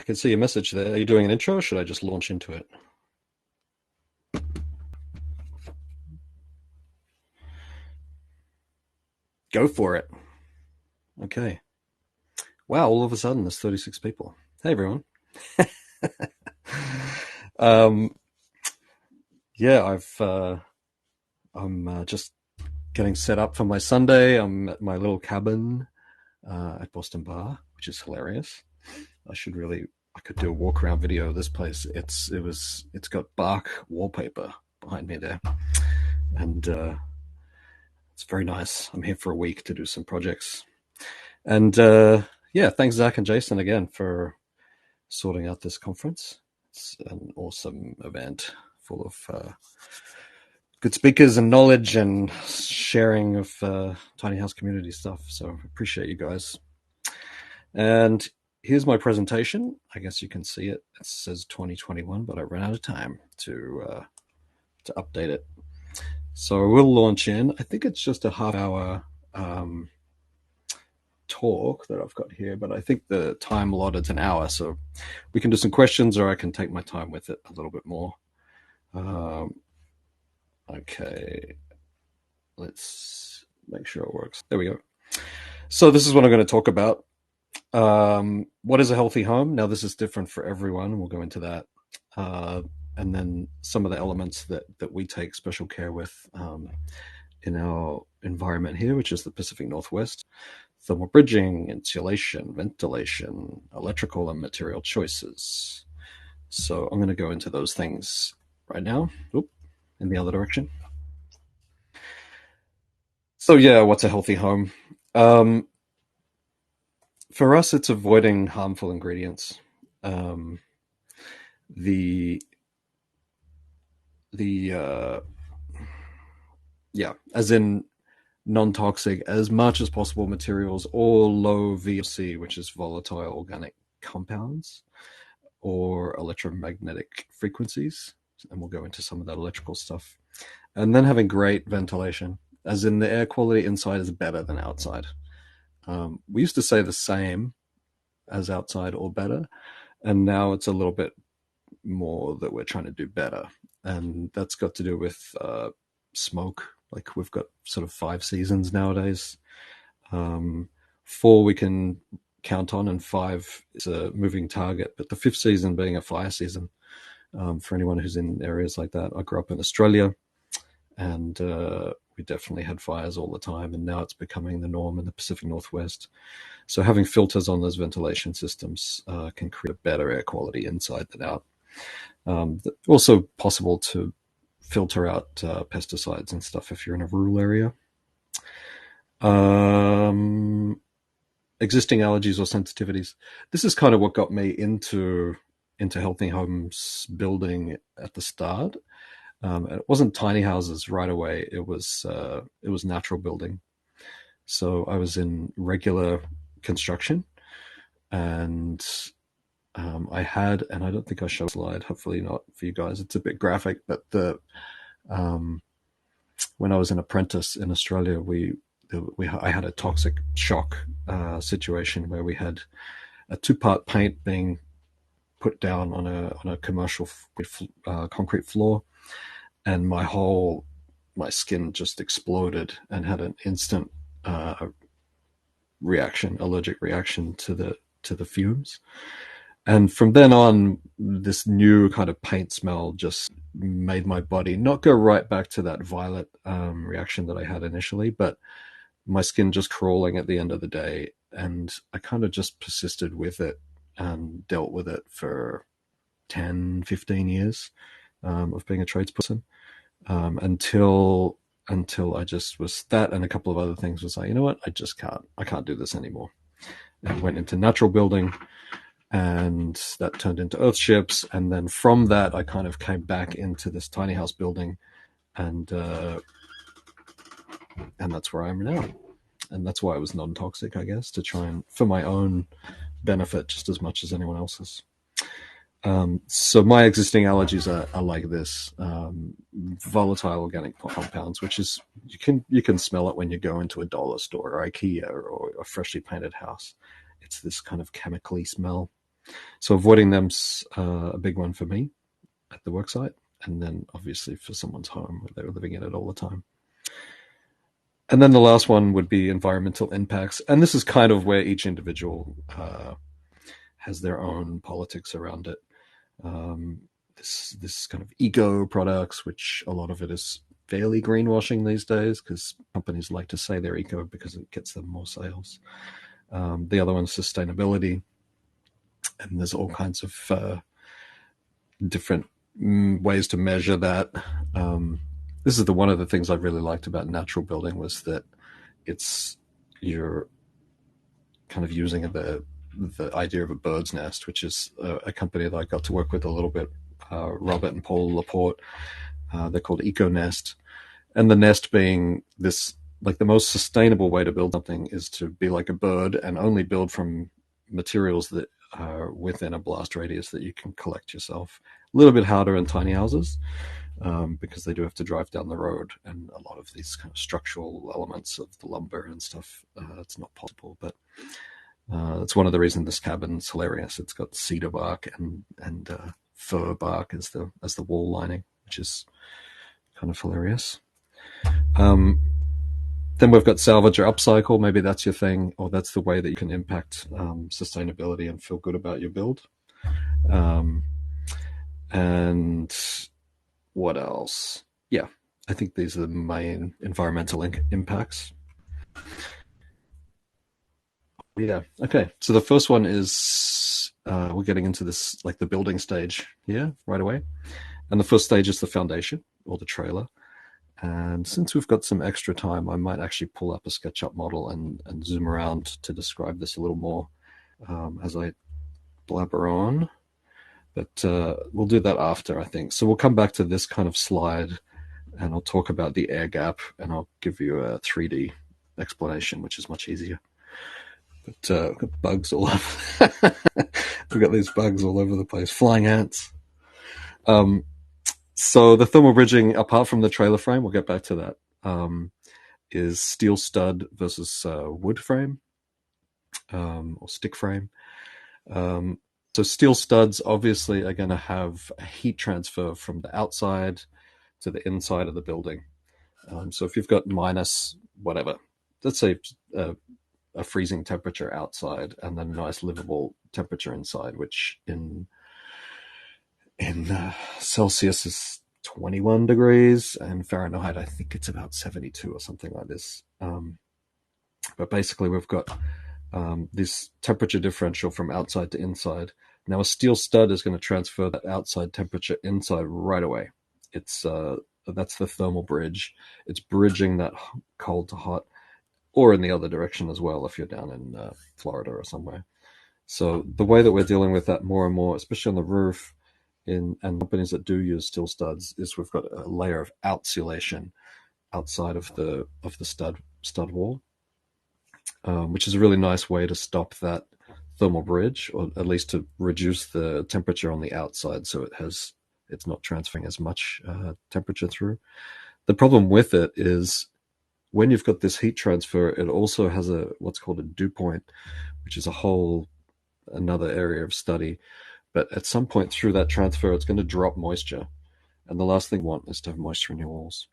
can see your message there. Are you doing an intro or should I just launch into it? Go for it. Okay. Wow, all of a sudden there's 36 people. Hey everyone. um, yeah, I'm just getting set up for my Sunday. I'm at my little cabin at Boston Bar, which is hilarious. I could do a walk around video of this place. It's got bark wallpaper behind me there, and it's very nice. I'm here for a week to do some projects, and yeah, thanks Zach and Jason again for sorting out this conference. It's an awesome event full of good speakers and knowledge and sharing of tiny house community stuff. So appreciate you guys. And here's my presentation. I guess you can see it. It says 2021, but I ran out of time to update it. So we'll launch in. I think it's just a half-hour talk that I've got here, but I think the time allotted is an hour, so we can do some questions, or I can take my time with it a little bit more. Okay, let's make sure it works. There we go. So this is what I'm going to talk about. What is a healthy home? Now, this is different for everyone. We'll go into that. And then some of the elements that we take special care with in our environment here, which is the Pacific Northwest. Thermal bridging, insulation, ventilation, electrical and material choices. So I'm going to go into those things right now. Oop, in the other direction. So yeah, what's a healthy home? For us, it's avoiding harmful ingredients. Yeah, as in non-toxic as much as possible materials, or low VOC, which is volatile organic compounds, or electromagnetic frequencies, and we'll go into some of that electrical stuff. And then having great ventilation, as in the air quality inside is better than outside. We used to say the same as outside or better, and now it's a little bit more that we're trying to do better, and that's got to do with smoke. Like we've got sort of 5 seasons nowadays. 4 we can count on, and 5 is a moving target. But the 5th season being a fire season, for anyone who's in areas like that. I grew up in Australia, and we definitely had fires all the time, and now it's becoming the norm in the Pacific Northwest. So having filters on those ventilation systems can create a better air quality inside than out. Also possible to filter out pesticides and stuff if you're in a rural area. Existing allergies or sensitivities. This is kind of what got me into healthy homes building at the start. It wasn't tiny houses right away. It was natural building. So I was in regular construction, and I had, and I don't think I showed a slide, hopefully not for you guys, it's a bit graphic, but when I was an apprentice in Australia, I had a toxic shock situation where we had a 2-part paint being put down on a commercial concrete floor, and my skin just exploded and had an instant allergic reaction to the fumes. And from then on, this new kind of paint smell just made my body not go right back to that violet reaction that I had initially, but my skin just crawling at the end of the day. And I kind of just persisted with it and dealt with it for 10, 15 years of being a tradesperson, until I just was that, and a couple of other things was like, you know what, I can't do this anymore. And went into natural building, and that turned into earthships, and then from that I kind of came back into this tiny house building, and that's where I am now. And that's why it was non-toxic, I guess, to try and for my own benefit just as much as anyone else's. So my existing allergies are like this: volatile organic compounds, which is you can smell it when you go into a dollar store or IKEA or a freshly painted house. It's this kind of chemically smell. So avoiding them's a big one for me at the worksite, and then obviously for someone's home where they're living in it all the time. And then the last one would be environmental impacts, and this is kind of where each individual has their own politics around it. Um, this kind of eco products, which a lot of it is fairly greenwashing these days because companies like to say they're eco because it gets them more sales. The other one's sustainability, and there's all kinds of different ways to measure that. This is one of the things I really liked about natural building was that you're kind of using the idea of a bird's nest, which is a company that I got to work with a little bit, Robert and Paul Laporte. They're called EcoNest, and the nest being this, like, the most sustainable way to build something is to be like a bird and only build from materials that are within a blast radius that you can collect yourself. A little bit harder in tiny houses because they do have to drive down the road, and a lot of these kind of structural elements of the lumber and stuff, it's not possible. But it's one of the reasons this cabin's hilarious. It's got cedar bark and fir bark as the wall lining, which is kind of hilarious. Then we've got salvage or upcycle. Maybe that's your thing, or that's the way that you can impact sustainability and feel good about your build. And what else? Yeah, I think these are the main environmental impacts. Yeah. Okay. So the first one is we're getting into this, like, the building stage here right away. And the first stage is the foundation or the trailer. And since we've got some extra time, I might actually pull up a SketchUp model and zoom around to describe this a little more as I blabber on. But we'll do that after, I think. So we'll come back to this kind of slide and I'll talk about the air gap and I'll give you a 3D explanation, which is much easier. But we've got bugs all over. We've got these bugs all over the place, flying ants. So the thermal bridging, apart from the trailer frame, we'll get back to that, is steel stud versus wood frame or stick frame. So steel studs obviously are going to have a heat transfer from the outside to the inside of the building. So if you've got minus whatever, let's say a freezing temperature outside and then a nice livable temperature inside, which in Celsius is 21 degrees, and Fahrenheit, I think it's about 72 or something like this. But basically, we've got this temperature differential from outside to inside. Now, a steel stud is going to transfer that outside temperature inside right away. That's the thermal bridge. It's bridging that cold to hot, or in the other direction as well if you're down in Florida or somewhere. So the way that we're dealing with that more and more, especially on the roof, and companies that do use steel studs, is we've got a layer of outsulation outside of the stud wall, which is a really nice way to stop that thermal bridge, or at least to reduce the temperature on the outside, so it's not transferring as much temperature through. The problem with it is when you've got this heat transfer, it also has what's called a dew point, which is another area of study. But at some point through that transfer, it's going to drop moisture. And the last thing you want is to have moisture in your walls.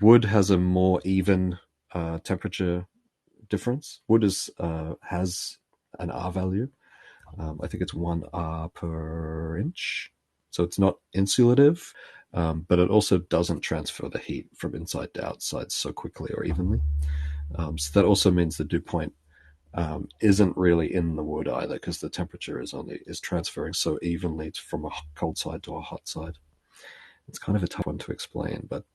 Wood has a more even temperature difference. Wood has an R value. I think it's 1 R per inch. So it's not insulative, but it also doesn't transfer the heat from inside to outside so quickly or evenly. So that also means the dew point isn't really in the wood either, because the temperature is transferring so evenly from a cold side to a hot side. It's kind of a tough one to explain, but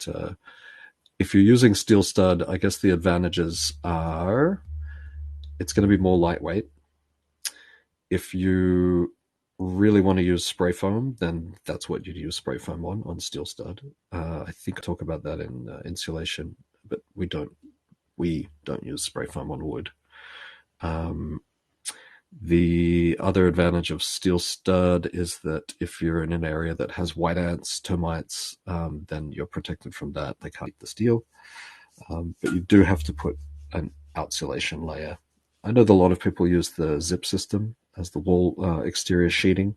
if you're using steel stud, I guess the advantages are it's going to be more lightweight. If you really want to use spray foam, then that's what you'd use spray foam on steel stud. I think I talk about that in insulation, but we don't use spray foam on wood. The other advantage of steel stud is that if you're in an area that has white ants, termites, then you're protected from that. They can't eat the steel. But you do have to put an outsulation layer I know that a lot of people use the zip system as the wall exterior sheeting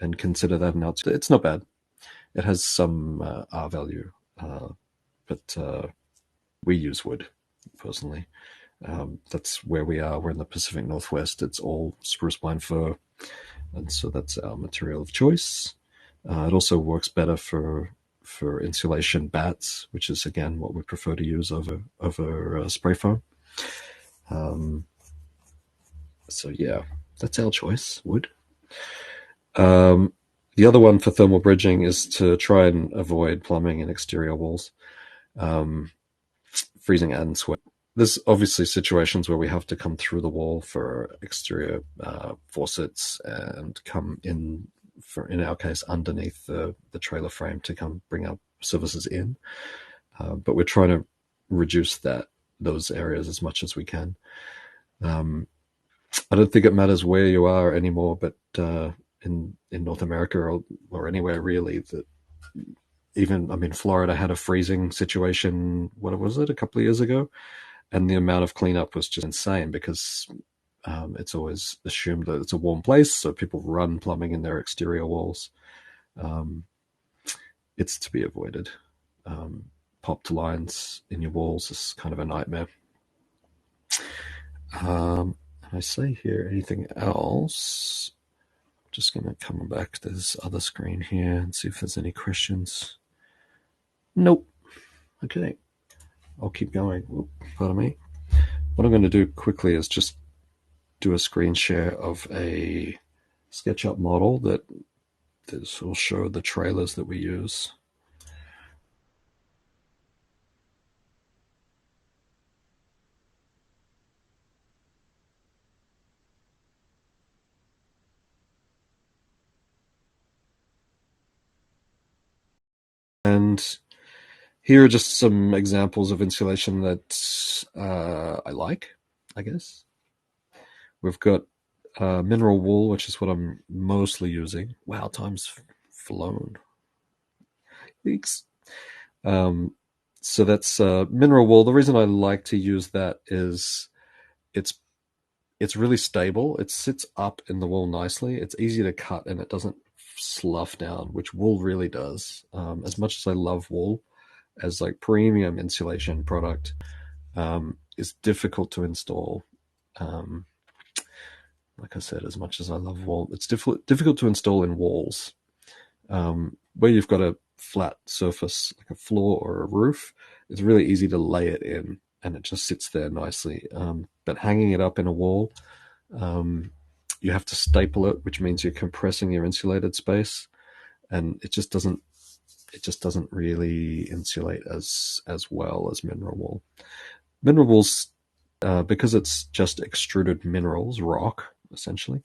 and consider that an outside. It's not bad. It has some R value, but we use wood personally. That's where we are. We're in the Pacific Northwest. It's all spruce pine fir, and so that's our material of choice. It also works better for insulation bats, which is again what we prefer to use over spray foam. Um, so yeah, that's our choice, wood. Um, the other one for thermal bridging is to try and avoid plumbing in exterior walls, um, freezing and sweat. There's obviously situations where we have to come through the wall for exterior faucets and come in, for in our case, underneath the trailer frame to come bring our services in. But we're trying to reduce those areas as much as we can. Um, I don't think it matters where you are anymore, but in North America or anywhere really, that even, I mean, Florida had a freezing situation. What was it, a couple of years ago? And the amount of cleanup was just insane because it's always assumed that it's a warm place, so people run plumbing in their exterior walls. Um, it's to be avoided. Popped lines in your walls is kind of a nightmare. I say here anything else? Just going to come back to this other screen here and see if there's any questions. Nope. Okay. I'll keep going. Oop, pardon me. What I'm going to do quickly is just do a screen share of a SketchUp model that this will show the trailers that we use. And here are just some examples of insulation that I like, I guess. We've got mineral wool, which is what I'm mostly using. Wow, time's flown. Thanks. Um, so that's mineral wool. The reason I like to use that is it's it's really stable. It sits up in the wool nicely. It's easy to cut and it doesn't slough down, which wool really does. As much as I love wool as like premium insulation product, it's difficult to install. Um, like I said, as much as I love wool, it's difficult to install in walls. Where you've got a flat surface, like a floor or a roof, it's really easy to lay it in and it just sits there nicely. But hanging it up in a wall, you have to staple it, which means you're compressing your insulated space, and it just doesn't really insulate as well as mineral wool. Mineral wool's because it's just extruded minerals, rock essentially.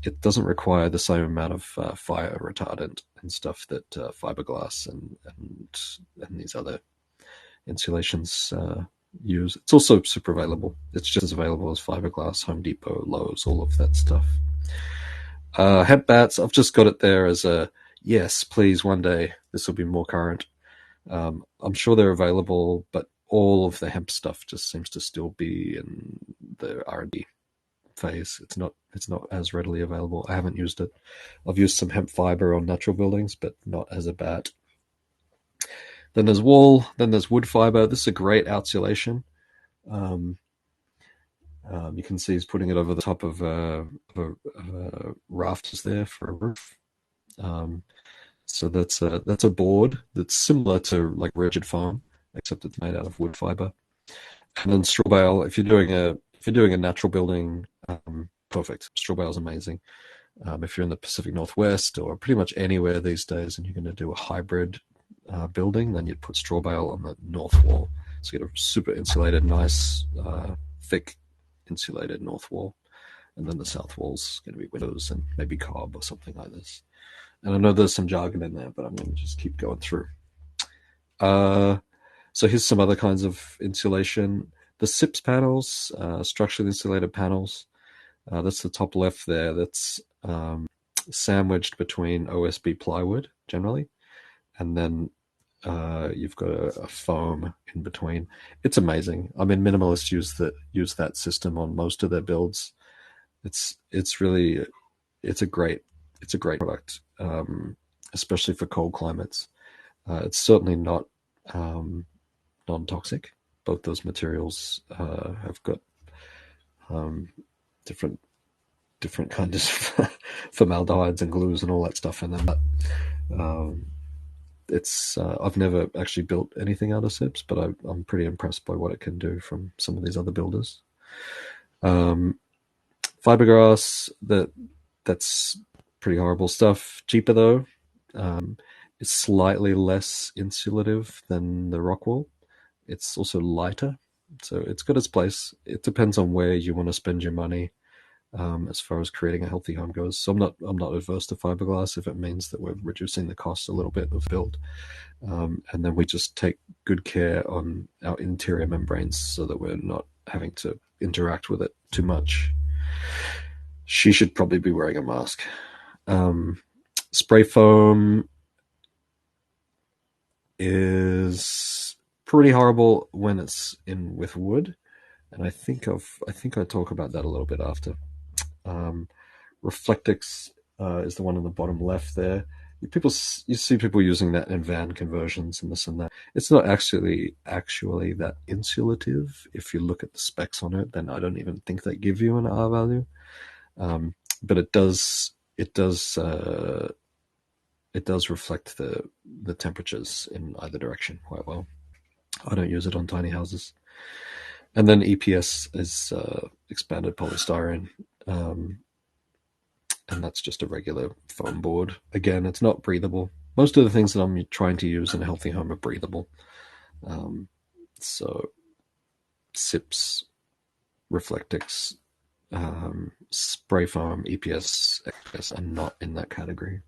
It doesn't require the same amount of fire retardant and stuff that fiberglass and these other insulations use. It's also super available. It's just as available as fiberglass, Home Depot, Lowe's, all of that stuff. Hemp bats, I've just got it there as a yes, please, one day this will be more current. I'm sure they're available, but all of the hemp stuff just seems to still be in the R&D phase. It's not as readily available. I haven't used it. I've used some hemp fiber on natural buildings, but not as a bat. Then there's wool. Then there's wood fiber. This is a great outsulation. You can see he's putting it over the top of rafters there for a roof. So that's a board that's similar to like rigid foam, except it's made out of wood fiber. And then straw bale. If you're doing a natural building, perfect. Straw bale is amazing. If you're in the Pacific Northwest or pretty much anywhere these days, and you're going to do a hybrid building, then you'd put straw bale on the north wall. So you get a super insulated, nice, thick, insulated north wall, and then the south wall's going to be windows and maybe cob or something like this. And I know there's some jargon in there, but I'm going to just keep going through. So here's some other kinds of insulation. The SIPS panels, structurally insulated panels. That's the top left there. That's sandwiched between OSB plywood generally, and then You've got a foam in between. It's amazing. I mean, minimalists use that system on most of their builds. It's really it's a great product, especially for cold climates. It's certainly not non-toxic. Both those materials have got um, different kinds of formaldehydes and glues and all that stuff in them. But um, it's I've never actually built anything out of SIPs, but I'm pretty impressed by what it can do from some of these other builders. Um, Fiberglass, that's pretty horrible stuff. Cheaper though. Um, it's slightly less insulative than the rock wool. It's also lighter, so it's got its place. It depends on where you want to spend your money as far as creating a healthy home goes. So I'm not adverse to fiberglass if it means that we're reducing the cost a little bit of build, and then we just take good care on our interior membranes so that we're not having to interact with it too much. She should probably be wearing a mask. Spray foam is pretty horrible when it's in with wood, and I think I talk about that a little bit after. Um, Reflectix is the one in the bottom left there. You see people using that in van conversions and this and that. It's not actually that insulative. If you look at the specs on it, then I don't even think they give you an R value. But it does reflect the temperatures in either direction quite well. I don't use it on tiny houses. And then EPS is expanded polystyrene, and that's just a regular foam board. Again, it's not breathable. Most of the things that I'm trying to use in a healthy home are breathable. So SIPs, Reflectix, spray foam, EPS, XPS are not in that category.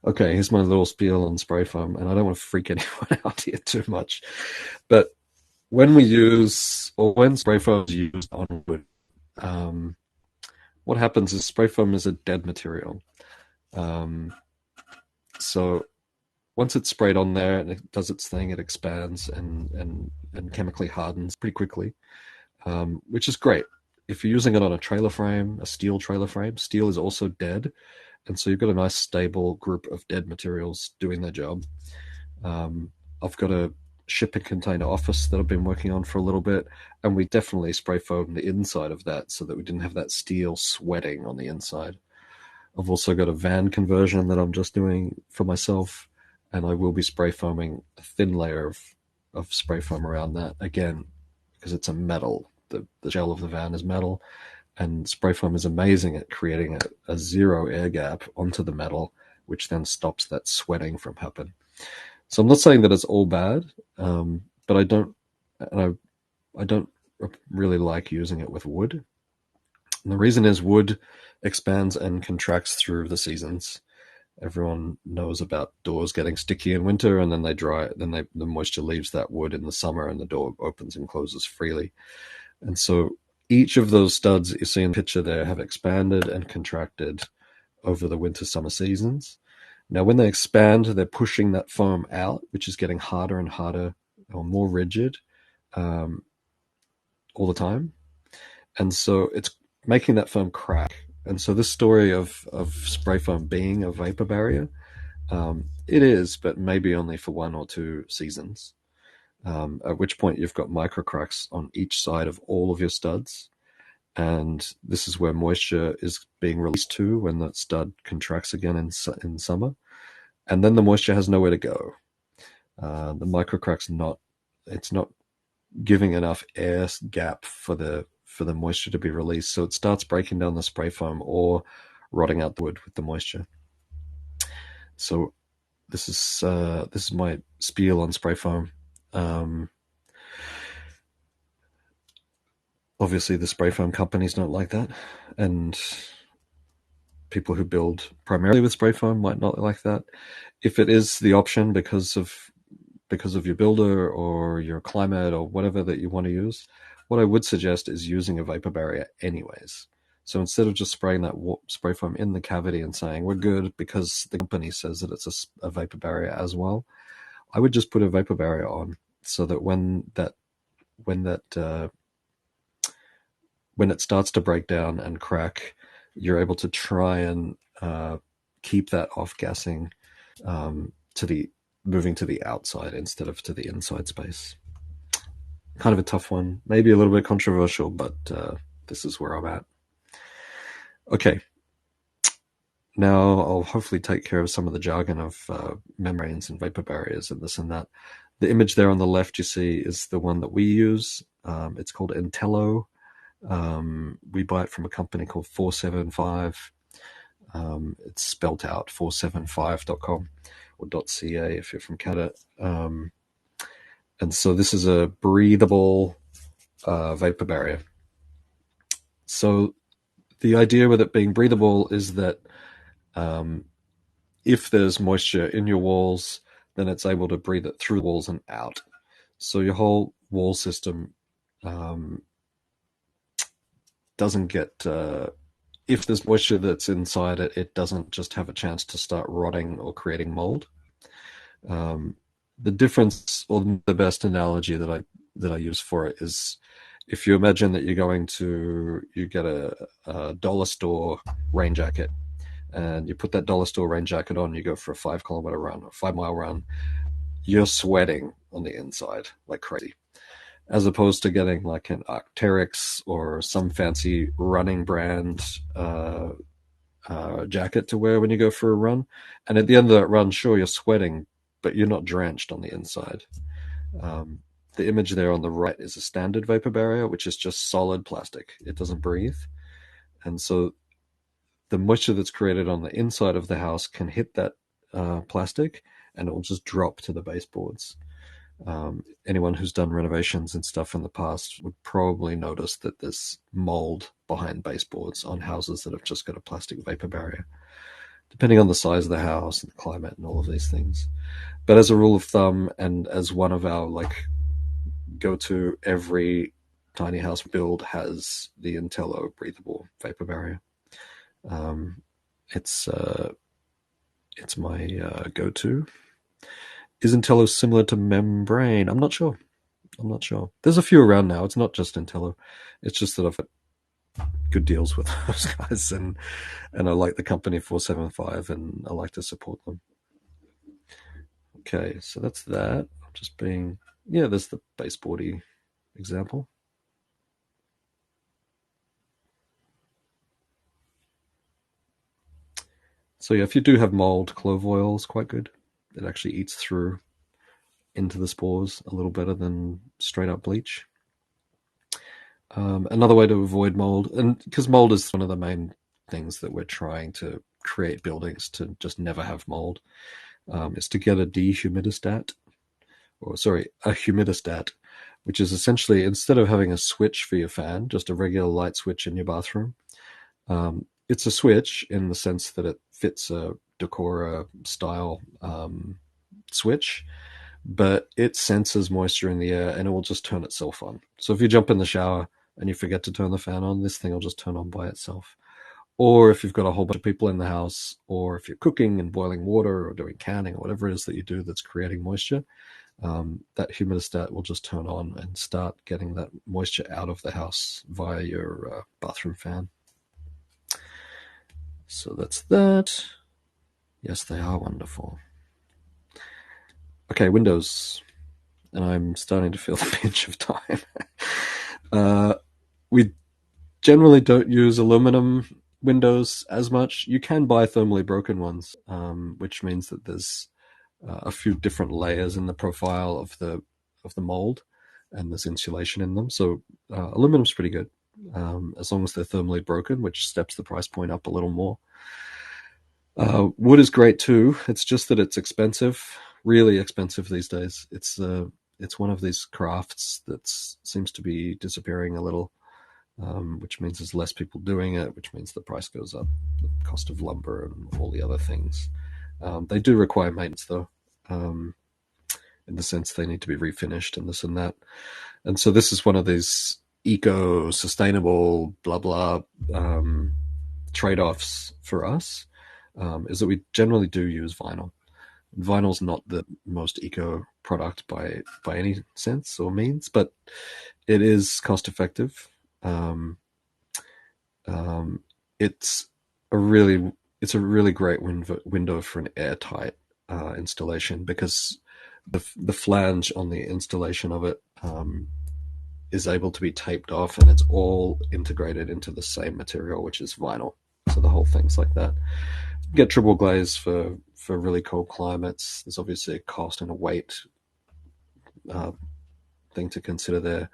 Okay, here's my little spiel on spray foam, and I don't want to freak anyone out here too much, but when spray foam is used on wood, what happens is spray foam is a dead material. So once it's sprayed on there and it does its thing, it expands and chemically hardens pretty quickly, which is great. If you're using it on a trailer frame, a steel trailer frame, steel is also dead. And so you've got a nice stable group of dead materials doing their job. I've got a shipping container office that I've been working on for a little bit, and we definitely spray foamed the inside of that so that we didn't have that steel sweating on the inside. I've also got a van conversion that I'm just doing for myself, and I will be spray foaming a thin layer of spray foam around that, again, because it's a metal. The shell of the van is metal, and spray foam is amazing at creating a zero air gap onto the metal, which then stops that sweating from happening. So I'm not saying that it's all bad, but I don't really like using it with wood. And the reason is wood expands and contracts through the seasons. Everyone knows about doors getting sticky in winter, and then they dry. Then the moisture leaves that wood in the summer, and the door opens and closes freely. And so each of those studs that you see in the picture there have expanded and contracted over the winter-summer seasons. Now, when they expand, they're pushing that foam out, which is getting harder and harder or more rigid all the time. And so it's making that foam crack. And so this story of spray foam being a vapor barrier, it is, but maybe only for 1 or 2 seasons. At which point you've got micro cracks on each side of all of your studs. And this is where moisture is being released to when that stud contracts again in summer. And then the moisture has nowhere to go. The micro crack's not giving enough air gap for the moisture to be released. So it starts breaking down the spray foam or rotting out the wood with the moisture. So this is my spiel on spray foam. Obviously, the spray foam companies don't like that, and people who build primarily with spray foam might not like that. If it is the option because of your builder or your climate or whatever that you want to use, what I would suggest is using a vapor barrier anyways. So instead of just spraying that spray foam in the cavity and saying we're good because the company says that it's a vapor barrier as well, I would just put a vapor barrier on so that when that when it starts to break down and crack, you're able to try and keep that off gassing to the moving to the outside instead of to the inside space. Kind of a tough one, maybe a little bit controversial, but this is where I'm at. Okay, now I'll hopefully take care of some of the jargon of membranes and vapor barriers and this and that. The image there on the left you see is the one that we use. It's called Intello. We buy it from a company called 475. It's spelt out 475.com or .ca if you're from Canada. And so this is a breathable vapor barrier. So the idea with it being breathable is that if there's moisture in your walls, then it's able to breathe it through the walls and out. So your whole wall system doesn't get... if there's moisture that's inside it, it doesn't just have a chance to start rotting or creating mold. The difference, or the best analogy that I use for it is, if you imagine that you get a dollar store rain jacket, and you put that dollar store rain jacket on, you go for a 5-kilometer run, or 5-mile run, you're sweating on the inside like crazy, as opposed to getting like an Arc'teryx or some fancy running brand jacket to wear when you go for a run. And at the end of that run, sure, you're sweating, but you're not drenched on the inside. The image there on the right is a standard vapor barrier, which is just solid plastic. It doesn't breathe. And so the moisture that's created on the inside of the house can hit that plastic, and it will just drop to the baseboards. Anyone who's done renovations and stuff in the past would probably notice that there's mold behind baseboards on houses that have just got a plastic vapor barrier, depending on the size of the house and the climate and all of these things. But as a rule of thumb, and as one of our go-to, every tiny house build has the Intello breathable vapor barrier. It's my go-to. Is Intello similar to membrane? I'm not sure. There's a few around now. It's not just Intello. It's just that I've got good deals with those guys, and I like the company 475, and I like to support them. Okay, so that's that. I'm just being... Yeah, there's the baseboardy example. So yeah, if you do have mold, clove oil is quite good. It actually eats through into the spores a little better than straight up bleach. Another way to avoid mold, and because mold is one of the main things that we're trying to create buildings to just never have mold, is to get a humidistat, which is essentially, instead of having a switch for your fan, just a regular light switch in your bathroom. It's a switch in the sense that it fits a Decora style switch, but it senses moisture in the air and it will just turn itself on. So if you jump in the shower and you forget to turn the fan on, this thing will just turn on by itself. Or if you've got a whole bunch of people in the house, or if you're cooking and boiling water or doing canning or whatever it is that you do that's creating moisture, that humidistat will just turn on and start getting that moisture out of the house via your bathroom fan. So that's that. Yes, they are wonderful. Okay, windows. And I'm starting to feel the pinch of time. We generally don't use aluminum windows as much. You can buy thermally broken ones, which means that there's a few different layers in the profile of the mold, and there's insulation in them. So aluminum's pretty good, as long as they're thermally broken, which steps the price point up a little more. Wood is great too. It's just that it's expensive, really expensive these days. It's one of these crafts that seems to be disappearing a little, which means there's less people doing it, which means the price goes up, the cost of lumber and all the other things. They do require maintenance though, in the sense they need to be refinished and this and that. And so this is one of these eco-sustainable blah blah trade-offs for us, is that we generally do use vinyl. Vinyl's not the most eco product by any sense or means, but it is cost effective. Um, um, it's a really it's a really great window for an airtight installation, because the flange on the installation of it is able to be taped off, and it's all integrated into the same material, which is vinyl. So the whole thing's like that. Get triple glaze for really cold climates. There's obviously a cost and a weight uh, thing to consider there.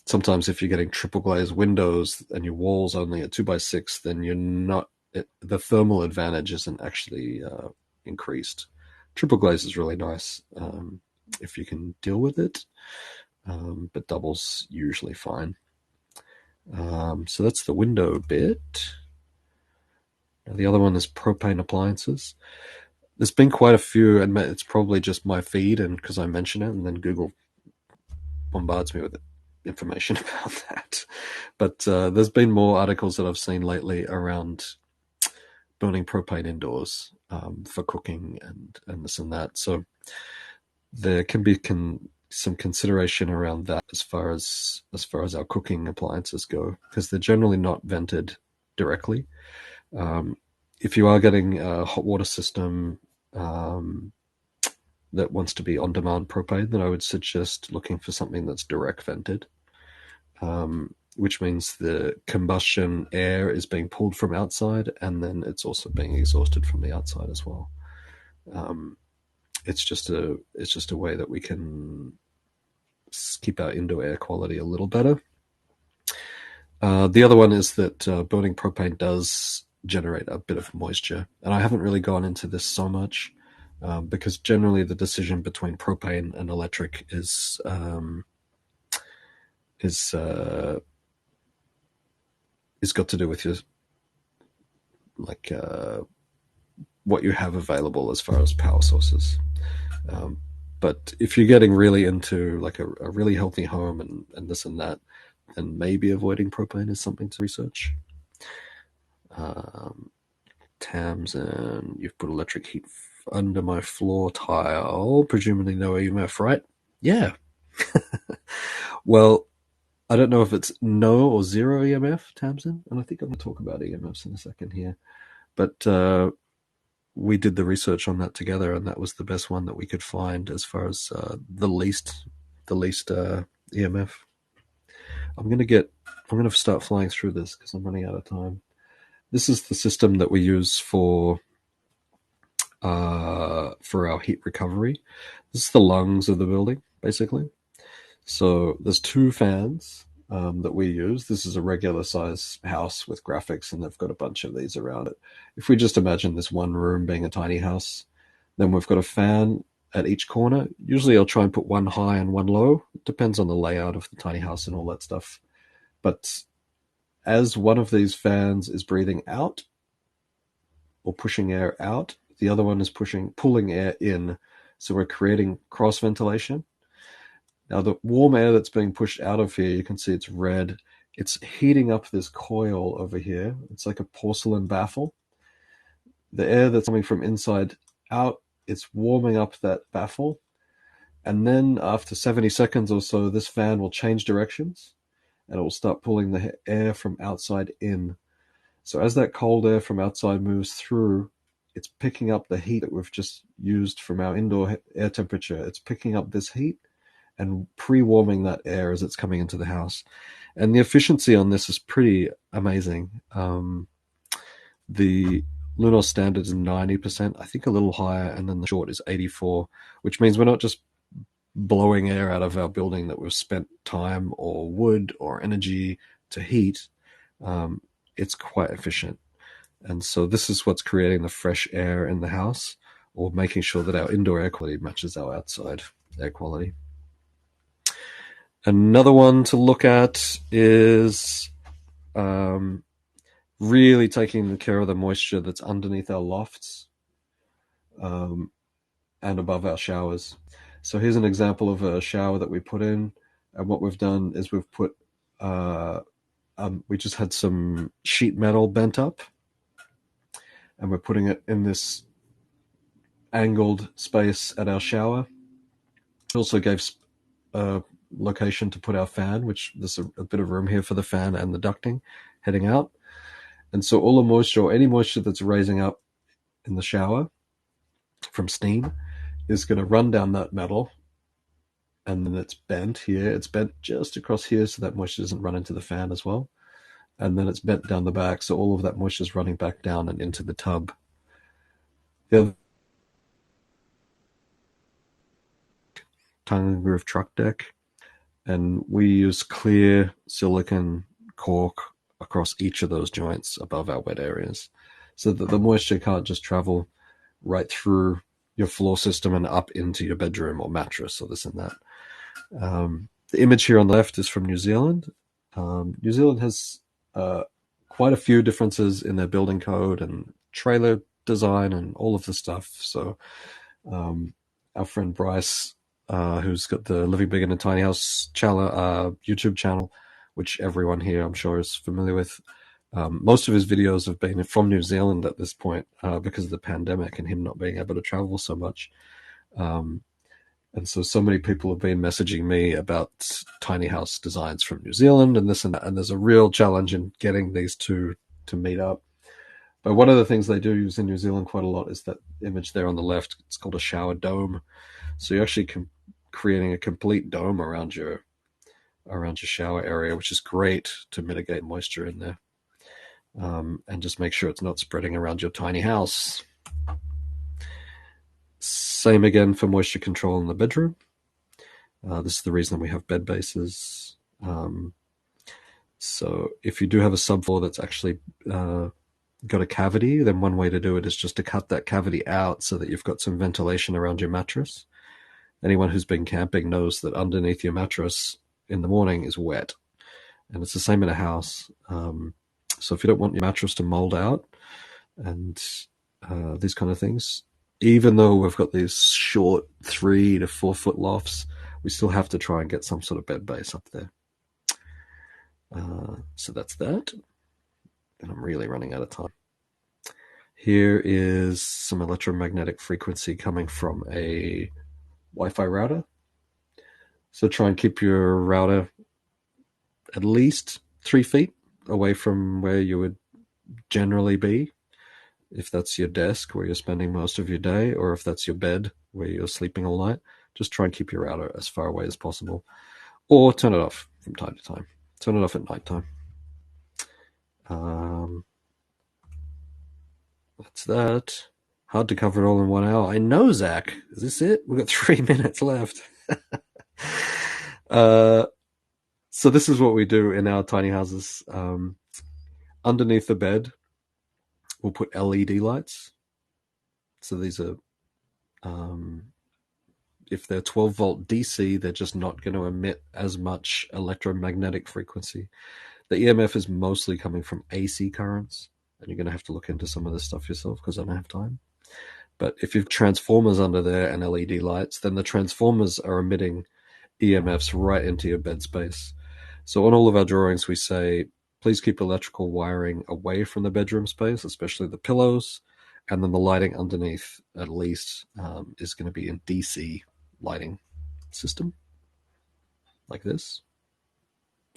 Sometimes if you're getting triple glazed windows and your walls only a 2x6, then you're not the thermal advantage isn't actually increased. Triple glaze is really nice if you can deal with it, but double's usually fine. So that's the window bit. Now the other one is propane appliances. There's been quite a few, and it's probably just my feed, and because I mention it, and then Google bombards me with information about that. But there's been more articles that I've seen lately around burning propane indoors for cooking and this and that. So there can be some consideration around that as far as our cooking appliances go, because they're generally not vented directly. If you are getting a hot water system that wants to be on-demand propane, then I would suggest looking for something that's direct vented, which means the combustion air is being pulled from outside, and then it's also being exhausted from the outside as well. It's just a way that we can keep our indoor air quality a little better. The other one is that burning propane does generate a bit of moisture, and I haven't really gone into this so much because generally the decision between propane and electric is got to do with your what you have available as far as power sources. But if you're getting really into like a really healthy home and this and that, then maybe avoiding propane is something to research. Tamsin, you've put electric heat under my floor tile, presumably no EMF, right? Yeah. Well, I don't know if it's no or zero EMF, Tamsin, and I think I'm going to talk about EMFs in a second here. But we did the research on that together, and that was the best one that we could find as far as the least EMF. I'm going to start flying through this because I'm running out of time. This is the system that we use for our heat recovery. This is the lungs of the building, basically. So there's two fans that we use. This is a regular size house with graphics, and they've got a bunch of these around it. If we just imagine this one room being a tiny house, then we've got a fan at each corner. Usually I'll try and put one high and one low. It depends on the layout of the tiny house and all that stuff. But as one of these fans is breathing out or pushing air out, the other one is pulling air in. So we're creating cross ventilation. Now the warm air that's being pushed out of here, you can see it's red. It's heating up this coil over here. It's like a porcelain baffle. The air that's coming from inside out, it's warming up that baffle. And then after 70 seconds or so, this fan will change directions, and it will start pulling the air from outside in. So as that cold air from outside moves through, it's picking up the heat that we've just used from our indoor air temperature. It's picking up this heat and pre-warming that air as it's coming into the house. And the efficiency on this is pretty amazing. The Lunar standard is 90%, I think a little higher, and then the short is 84, which means we're not just blowing air out of our building that we've spent time or wood or energy to heat. It's quite efficient. And so this is what's creating the fresh air in the house, or making sure that our indoor air quality matches our outside air quality. Another one to look at is really taking care of the moisture that's underneath our lofts and above our showers. So here's an example of a shower that we put in. And what we've done is we've put, we just had some sheet metal bent up, and we're putting it in this angled space at our shower. It also gave a location to put our fan, which there's a bit of room here for the fan and the ducting heading out. And so all the moisture, or any moisture that's raising up in the shower from steam, is going to run down that metal, and then it's bent here. It's bent just across here so that moisture doesn't run into the fan as well. And then it's bent down the back, so all of that moisture is running back down and into the tub. The other tongue and groove truck deck, and we use clear silicon caulk across each of those joints above our wet areas, so that the moisture can't just travel right through your floor system and up into your bedroom or mattress or this and that. The image here on the left is from New Zealand. New Zealand has quite a few differences in their building code and trailer design and all of the stuff. So our friend Bryce, who's got the Living Big in a Tiny House YouTube channel, which everyone here I'm sure is familiar with. Most of his videos have been from New Zealand at this point because of the pandemic and him not being able to travel so much. And so many people have been messaging me about tiny house designs from New Zealand and this and that. And there's a real challenge in getting these two to meet up. But one of the things they do use in New Zealand quite a lot is that image there on the left. It's called a shower dome. So you're actually creating a complete dome around your shower area, which is great to mitigate moisture in there. And just make sure it's not spreading around your tiny house. Same again for moisture control in the bedroom. This is the reason we have bed bases. So if you do have a subfloor that's actually got a cavity, then one way to do it is just to cut that cavity out so that you've got some ventilation around your mattress. Anyone who's been camping knows that underneath your mattress in the morning is wet. And it's the same in a house. So if you don't want your mattress to mold out and these kind of things, even though we've got these short 3 to 4 foot lofts, we still have to try and get some sort of bed base up there. So that's that. And I'm really running out of time. Here is some electromagnetic frequency coming from a Wi-Fi router. So try and keep your router at least 3 feet away from where you would generally be. If that's your desk where you're spending most of your day, or if that's your bed where you're sleeping all night, just try and keep your router as far away as possible. Or turn it off from time to time. Turn it off at nighttime. That's that. Hard to cover it all in 1 hour. I know, Zach. Is this it? We've got 3 minutes left. So this is what we do in our tiny houses. Underneath the bed, we'll put LED lights. So these are, if they're 12 volt DC, they're just not going to emit as much electromagnetic frequency. The EMF is mostly coming from AC currents, and you're going to have to look into some of this stuff yourself because I don't have time. But if you've transformers under there and LED lights, then the transformers are emitting EMFs right into your bed space. So on all of our drawings, we say, please keep electrical wiring away from the bedroom space, especially the pillows, and then the lighting underneath, at least, is going to be in DC lighting system, like this.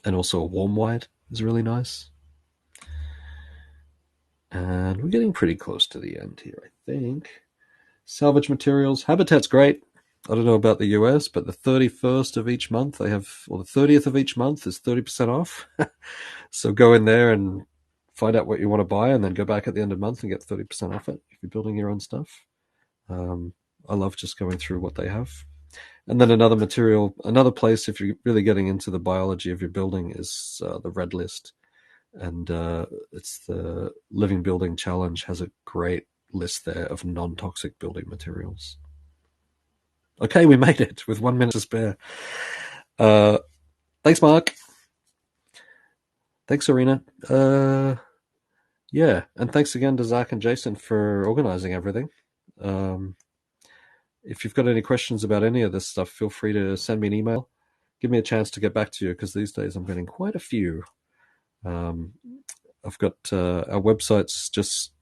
And also a warm white is really nice. And we're getting pretty close to the end here, I think. Salvage materials. Habitat's great. I don't know about the US, but the 31st of each month they have, or the 30th of each month is 30% off. So go in there and find out what you want to buy and then go back at the end of the month and get 30% off it if you're building your own stuff. I love just going through what they have. And then another place, if you're really getting into the biology of your building, is the Red List. And it's the Living Building Challenge has a great list there of non-toxic building materials. Okay, we made it with 1 minute to spare. Thanks, Mark. Thanks, Arena. Yeah, and thanks again to Zach and Jason for organizing everything. If you've got any questions about any of this stuff, feel free to send me an email. Give me a chance to get back to you, because these days I'm getting quite a few. I've got our website's just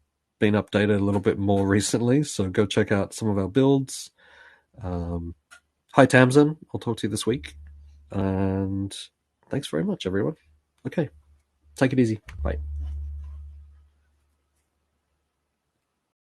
been updated a little bit more recently, so go check out some of our builds. Hi, Tamsin. I'll talk to you this week. And thanks very much, everyone. Okay, take it easy. Bye.